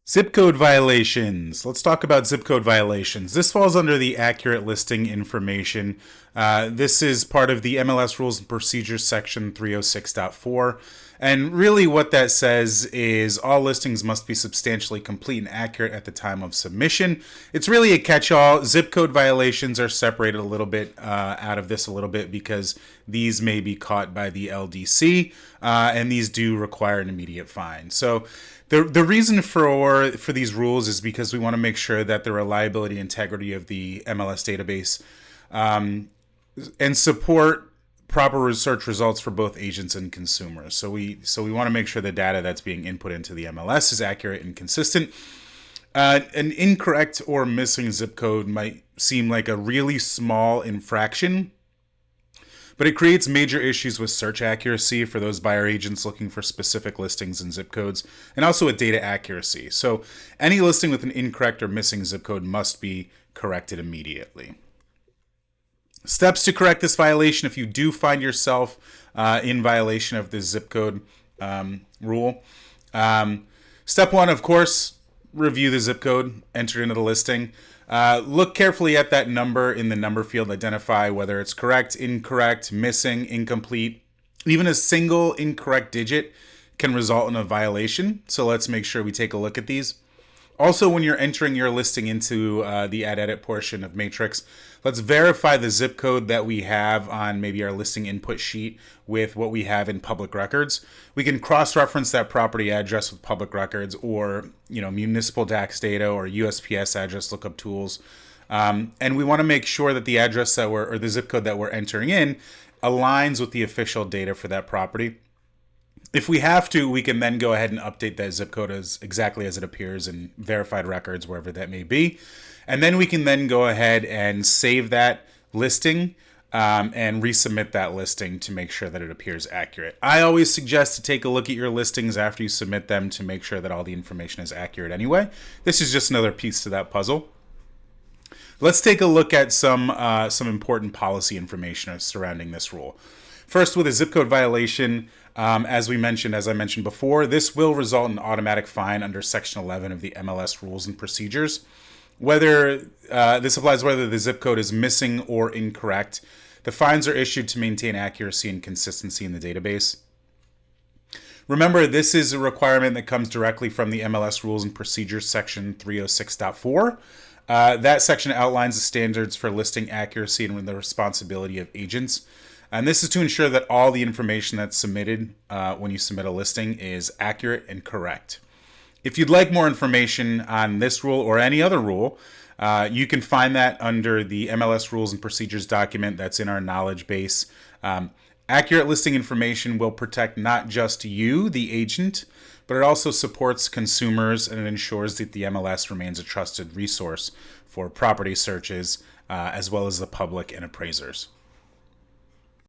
Zip code violations. Let's talk about zip code violations. This falls under the accurate listing information. This is part of the MLS Rules and Procedures Section 306.4. And really what that says is all listings must be substantially complete and accurate at the time of submission. It's really a catch-all. Zip code violations are separated a little bit out of this a little bit because these may be caught by the LDC, and these do require an immediate fine. So the reason for these rules is because we want to make sure that the reliability and integrity of the MLS database and support proper research results for both agents and consumers. So we want to make sure the data that's being input into the MLS is accurate and consistent. An incorrect or missing zip code might seem like a really small infraction, but it creates major issues with search accuracy for those buyer agents looking for specific listings and zip codes, and also with data accuracy. So any listing with an incorrect or missing zip code must be corrected immediately. Steps to correct this violation: if you do find yourself in violation of the zip code rule. Step one, of course, review the zip code entered into the listing. Look carefully at that number in the number field. Identify whether it's correct, incorrect, missing, incomplete. Even a single incorrect digit can result in a violation. So let's make sure we take a look at these. Also, when you're entering your listing into the add edit portion of Matrix, let's verify the zip code that we have on maybe our listing input sheet with what we have in public records. We can cross-reference that property address with public records, or municipal tax data, or USPS address lookup tools. And we want to make sure that the address that or the zip code that we're entering in aligns with the official data for that property. If we have to, we can then go ahead and update that zip code as exactly as it appears in verified records, wherever that may be. And then we can then go ahead and save that listing and resubmit that listing to make sure that it appears accurate. I always suggest to take a look at your listings after you submit them to make sure that all the information is accurate anyway. This is just another piece to that puzzle. Let's take a look at some important policy information surrounding this rule. First, with a zip code violation, as I mentioned before, this will result in an automatic fine under Section 11 of the MLS Rules and Procedures. Whether this applies whether the zip code is missing or incorrect. The fines are issued to maintain accuracy and consistency in the database. Remember, this is a requirement that comes directly from the MLS Rules and Procedures Section 306.4. That section outlines the standards for listing accuracy and the responsibility of agents. And this is to ensure that all the information that's submitted when you submit a listing is accurate and correct. If you'd like more information on this rule or any other rule, you can find that under the MLS Rules and Procedures document that's in our knowledge base. Accurate listing information will protect not just you, the agent, but it also supports consumers, and it ensures that the MLS remains a trusted resource for property searches, as well as the public and appraisers.